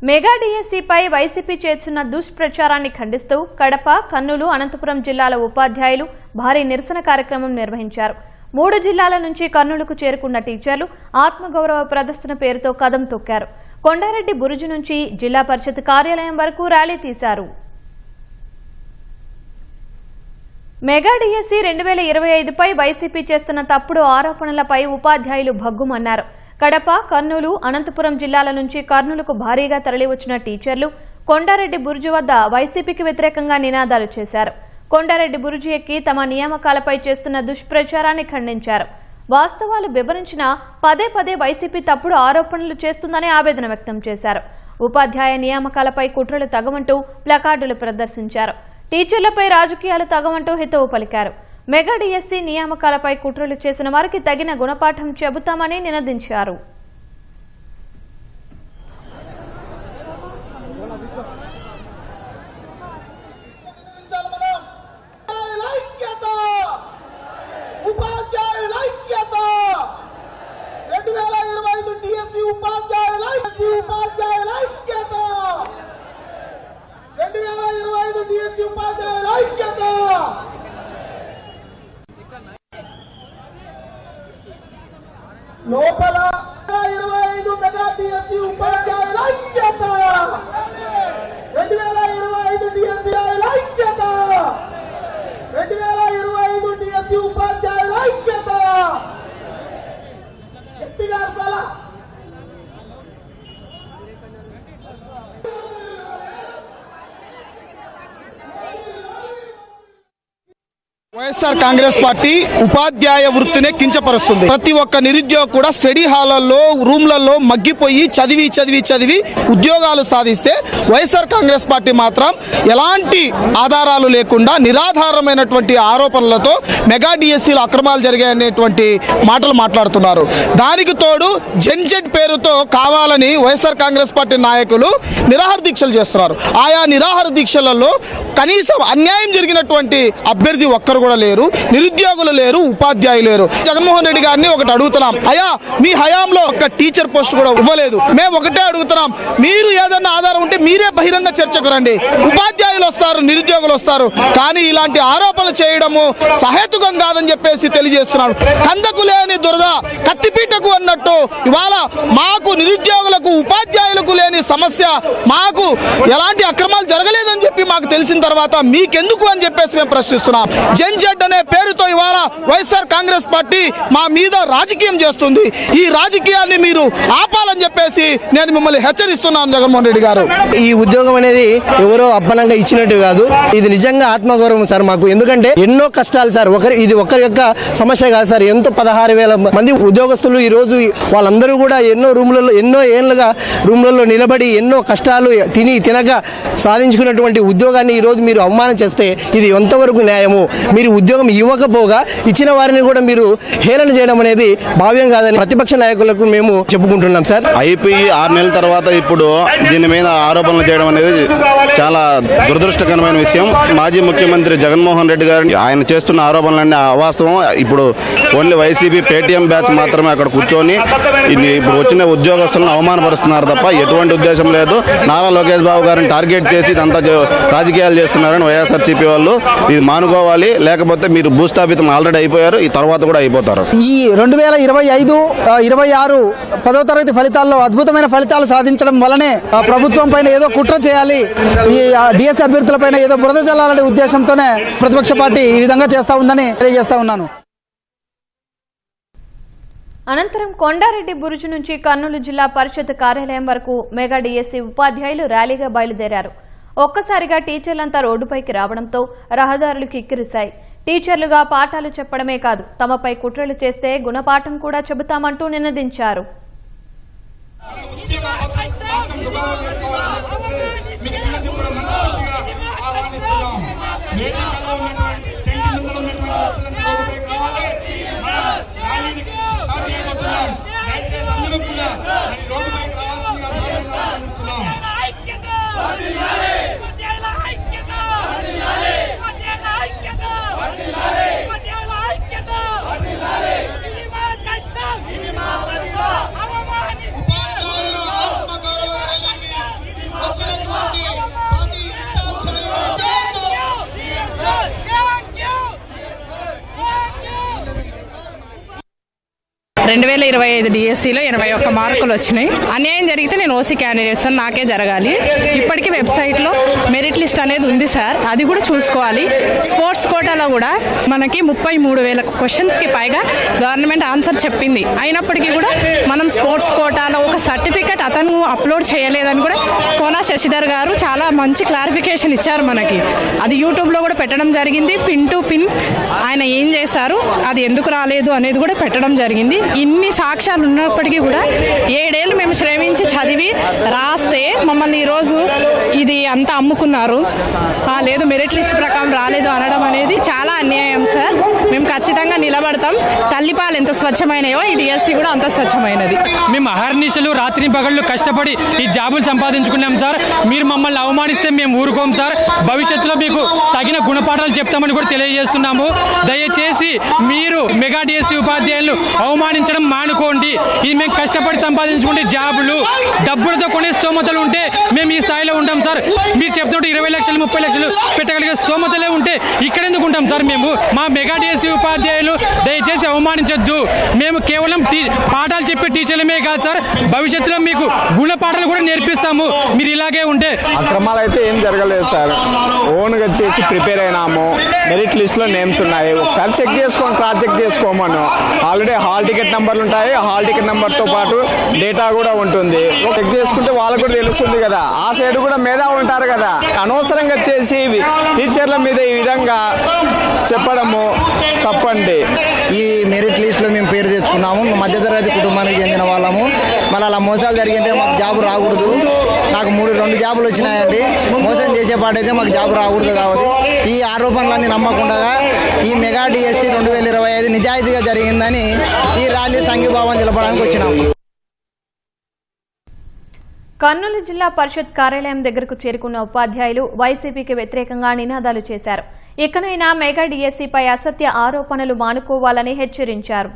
Mega డిఎస్సిపై YCP చేస్తున్న దుష్ప్రచారాన్ని ఖండిస్తూ కడప, కర్నూలు, అనంతపురం జిల్లాల ఉపాధ్యాయులు భారీ నిరసన కార్యక్రమం నిర్వహించారు. 3 జిల్లాల నుంచి కర్నూలుకు చేరుకున్న టీచర్లు ఆత్మగౌరవ ప్రదర్శన పేరుతో కదం తొక్కారు. కొండారెడ్డి బురుజు నుంచి జిల్లా పరిషత్ కార్యాలయం వరకు ర్యాలీ తీశారు. మెగా డిఎస్సి 2025పై వైసీపీ చేస్తున్న తప్పుడు ఆరోపణలపై ఉపాధ్యాయులు భగ్గుమన్నారు. కడప, కర్నూలు, అనంతపురం జిల్లాల నుంచి కర్నూలుకు భారీగా తరలివచ్చిన టీచర్లు కొండారెడ్డి బురుజు వద్ద వైసీపీకి వ్యతిరేకంగా నినాదాలు చేశారు. కొండారెడ్డి బురుజు ఎక్కి తమ నియామకాలపై చేస్తున్న దుష్ప్రచారాన్ని ఖండించారు. వాస్తవాలు వివరించినా పదే వైసీపీ తప్పుడు ఆరోపణలు చేస్తుందని ఆవేదన వ్యక్తం చేశారు. ఉపాధ్యాయ నియామకాలపై కుట్రలు తగవంటూ ప్లకార్డులు ప్రదర్శించారు. టీచర్లపై రాజకీయాలు తగవంటూ హితవు పలికారు. మెగా డిఎస్సి నియామకాలపై కుట్రలు చేసిన వారికి తగిన గుణపాఠం చెబుతామని నినదించారు. లోపల 25 మెగా డిఎస్సి ఉపాధ్యాయుల ఐక్యత 2025 డిఎస్సి ఐక్యత 2025 డిఎస్సి ఉపాధ్యాయుల ఐక్యత గట్టిగా అరసాల వైఎస్ఆర్ కాంగ్రెస్ పార్టీ ఉపాధ్యాయ వృత్తినే కించపరుస్తుంది. ప్రతి ఒక్క నిరుద్యోగి కూడా స్టడీ హాల్లో రూమ్లలో మగ్గిపోయి చదివి ఉద్యోగాలు సాధిస్తే వైఎస్ఆర్ కాంగ్రెస్ పార్టీ మాత్రం ఎలాంటి ఆధారాలు లేకుండా నిరాధారమైనటువంటి ఆరోపణలతో మెగా డిఎస్సీలో అక్రమాలు జరిగాయనేటువంటి మాటలు మాట్లాడుతున్నారు. దానికి తోడు జెన్జెడ్ పేరుతో కావాలని వైఎస్ఆర్ కాంగ్రెస్ పార్టీ నాయకులు నిరాహార దీక్షలు చేస్తున్నారు. ఆయా నిరాహార దీక్షలలో కనీసం అన్యాయం జరిగినటువంటి అభ్యర్థి ఒక్కరు కూడా లేరు, నిరుద్యోగులు లేరు, ఉపాధ్యాయులు లేరు. జగన్మోహన్ రెడ్డి గారిని ఒకటి అడుగుతున్నాం, అయ్యా మీ హయాంలో ఒక్క టీచర్ పోస్ట్ కూడా ఇవ్వలేదు. మేము ఒకటే అడుగుతున్నాం, మీరు ఏదన్నా ఆధారం ఉంటే మీరే బహిరంగ చర్చకు రండి. ఉపాధ్యాయులు వస్తారు, నిరుద్యోగులు వస్తారు, కానీ ఇలాంటి ఆరోపణలు చేయడము సహేతుకం కాదని చెప్పేసి తెలియజేస్తున్నాను. కందకు లేని దురద కత్తిపీటకు అన్నట్టు ఇవాళ మాకు నిరుద్యోగులకు, ఉపాధ్యాయులకు లేని సమస్య, మాకు ఎలాంటి అక్రమాలు జరగలేదని చెప్పి మాకు తెలిసిన తర్వాత మీకెందుకు అని చెప్పేసి మేము ప్రశ్నిస్తున్నాం. జెన్జెడ్ అనే పేరుతో ఇవాళ వైఎస్ఆర్ కాంగ్రెస్ పార్టీ మా మీద రాజకీయం చేస్తుంది. ఈ రాజకీయాన్ని మీరు ఆపాలని చెప్పేసి నేను మిమ్మల్ని హెచ్చరిస్తున్నాను. జగన్మోహన్ రెడ్డి గారు, ఈ ఉద్యోగం అనేది ఎవరో అప్పనంగా ఇచ్చినట్టు కాదు, ఇది నిజంగా ఆత్మగౌరవం సార్ మాకు. ఎందుకంటే ఎన్నో కష్టాలు సార్, ఇది ఒకరి యొక్క సమస్య కాదు సార్. ఎంతో 16,000 మంది ఉద్యోగస్తులు ఈ రోజు వాళ్ళందరూ కూడా ఎన్నో ఏళ్లుగా రూమ్లలో నిలబడి ఎన్నో కష్టాలు తినక సాధించుకున్నటువంటి ఉద్యోగాన్ని ఈ రోజు మీరు అవమానం చేస్తే ఇది ఎంతవరకు న్యాయము? మీరు ఉద్యోగం ఇవ్వకపోగా ఇచ్చిన వారిని కూడా మీరు హేళన చేయడం అనేది భావ్యం కాదని ప్రతిపక్ష నాయకులకు మేము చెప్పుకుంటున్నాం సార్. అయిపోయి 6 నెలల తర్వాత ఇప్పుడు దీని మీద ఆరోపణలు చేయడం అనేది చాలా దురదృష్టకరమైన విషయం. మాజీ ముఖ్యమంత్రి జగన్మోహన్ రెడ్డి గారు ఆయన చేస్తున్న ఆరోపణలన్నీ అవాస్తవం. ఇప్పుడు ఓన్లీ వైసీపీ పేటీఎం బ్యాచ్ మాత్రమే అక్కడ కూర్చొని ఇప్పుడు వచ్చిన ఉద్యోగస్తులను అవమానపరుస్తున్నారు తప్ప ఎటువంటి ఉద్దేశం లేదు. నారా లోకేష్ బాబు గారిని టార్గెట్ చేసి ఇదంతా రాజకీయాలు చేస్తున్నారని వైఎస్ఆర్సీపీ వాళ్ళు ఇది మానుకోవాలి. లేకపోతే మీరు భూస్థాపితం ఆల్రెడీ అయిపోయారు, ఈ తర్వాత కూడా అయిపోతారు. ఈ 2025-26 10వ తరగతి ఫలితాల్లో అద్భుతమైన ఫలితాలు సాధించడం వల్లనే ప్రభుత్వం పైన ఏదో కుట్ర చేయాలి, ఈ డిఎస్సి అభ్యర్థుల పైన ఏదో బురద జల్లాలనే ఉద్దేశంతోనే ప్రతిపక్ష పార్టీ ఈ విధంగా చేస్తా ఉందని తెలియజేస్తా ఉన్నాను. అనంతరం కొండారెడ్డి బురుజు నుంచి కర్నూలు జిల్లా పరిషత్ కార్యాలయం వరకు మెగా డిఎస్సి ఉపాధ్యాయులు ర్యాలీగా బయలుదేరారు. ఒక్కసారిగా టీచర్లంతా రోడ్డుపైకి రావడంతో రహదారులు కిక్కిరిశాయి. టీచర్లుగా పాఠాలు చెప్పడమే కాదు, తమపై కుట్రలు చేస్తే గుణపాఠం కూడా చెబుతామంటూ నినదించారు. 2025 డిఎస్సిలో 81 మార్కులు వచ్చినాయి. అన్యాయం జరిగితే నేను ఓసీ క్యాండిడేట్స్ అని నాకే జరగాలి. ఇప్పటికీ వెబ్సైట్లో మెరిట్ లిస్ట్ అనేది ఉంది సార్, అది కూడా చూసుకోవాలి. స్పోర్ట్స్ కోటాలో కూడా మనకి 33,000 క్వశ్చన్స్కి పైగా గవర్నమెంట్ ఆన్సర్ చెప్పింది. అయినప్పటికీ కూడా మనం స్పోర్ట్స్ కోటాలో ఒక సర్టిఫికెట్ అతను అప్లోడ్ చేయలేదని కూడా కోనా శశిధర్ గారు చాలా మంచి క్లారిఫికేషన్ ఇచ్చారు మనకి. అది యూట్యూబ్లో కూడా పెట్టడం జరిగింది. పిన్ టు పిన్ ఆయన ఏం చేశారు, అది ఎందుకు రాలేదు అనేది కూడా పెట్టడం జరిగింది. ఇన్ని సాక్ష్యాలు ఉన్నప్పటికీ కూడా 7 ఏళ్ళు మేము శ్రమించి చదివి రాస్తే మమ్మల్ని ఈరోజు ఇది అంతా అమ్ముకున్నారు. లేదు మెరిట్ లిస్ట్ ప్రకారం రాలేదు అనడం అనేది చాలా అన్యాయం సార్. మేము ఖచ్చితంగా నిలబడతాం. తల్లిపాలు ఎంత స్వచ్ఛమైనయో ఈ డిఎస్సి కూడా అంత స్వచ్ఛమైనది. మేము అహర్నిశలు రాత్రి పగళ్ళు కష్టపడి ఈ జాబులు సంపాదించుకున్నాం సార్. మీరు మమ్మల్ని అవమానిస్తే మేము ఊరుకోం సార్. భవిష్యత్తులో మీకు తగిన గుణపాఠాలు చెప్తామని కూడా తెలియజేస్తున్నాము. దయచేసి మీరు మెగా డిఎస్సి ఉపాధ్యాయులు అవమానించడం మానుకోండి. ఇది మేము కష్టపడి సంపాదించుకుంటే జాబులు డబ్బులతో కొనే స్తోమతలు ఉంటే మేము ఈ స్థాయిలో ఉంటాం సార్. మీరు చెప్తుంటే 20 లక్షలు 30 లక్షలు పెట్టగలిగే స్తోమతలే ఉంటే ఇక్కడ ఎందుకు ఉంటాం సార్ మేము? మా మెగా డిఎస్సి ఉపాధ్యాయులు దయచేసి అవమానించొద్దు. మేము కేవలం పాఠాలు చెప్పే టీచర్లమే కాదు సార్, భవిష్యత్తులో మీకు గుణపాఠాలు కూడా నేర్పిస్తాము మీరు ఇలాగే ఉంటే. అక్రమాలు అయితే ఏం జరగలేదు సార్. ఓన్గా చేసి ప్రిపేర్ అయినాము. మెరిట్ లిస్ట్లో నేమ్స్ ఉన్నాయి, ఒకసారి చెక్ చేసుకోండి, క్రాస్ చెక్ చేసుకోమను. ఆల్రెడీ హాల్ టికెట్ నెంబర్లు ఉంటాయి, హాల్ టికెట్ నెంబర్తో పాటు డేటా కూడా ఉంటుంది. చెక్ చేసుకుంటే వాళ్ళకు కూడా తెలుస్తుంది కదా. ఆ సైడ్ కూడా మేధావులు ఉంటారు కదా. అనవసరంగా చేసి టీచర్ల మీద ఈ విధంగా చెప్పడము తప్పండి. ఈ మెరిట్ లిస్ట్లో మేము పేరు తెచ్చుకున్నాము, మధ్యతరగతి కుటుంబానికి చెందిన వాళ్ళము. మళ్ళీ అలా మోసాలు జరిగింటే మాకు జాబు రాకూడదు. నాకు 2 జాబులు వచ్చినాయండి. మోసం చేసేపాటైతే మాకు జాబు రాకూడదు. కాబట్టి ఈ ఆరోపణలన్నీ నమ్మకుండా ఈ మెగా డిఎస్సి 2025 నిజాయితీగా జరిగిందని ఈ ర్యాలీ సంఘీభావం తెలపడానికి వచ్చినాము. కర్నూలు జిల్లా పరిషత్ కార్యాలయం దగ్గరకు చేరుకున్న ఉపాధ్యాయులు వైసీపీకి వ్యతిరేకంగా నినాదాలు చేశారు. ఇకనైనా మెగా డిఎస్సిపై అసత్య ఆరోపణలు మానుకోవాలని హెచ్చరించారు.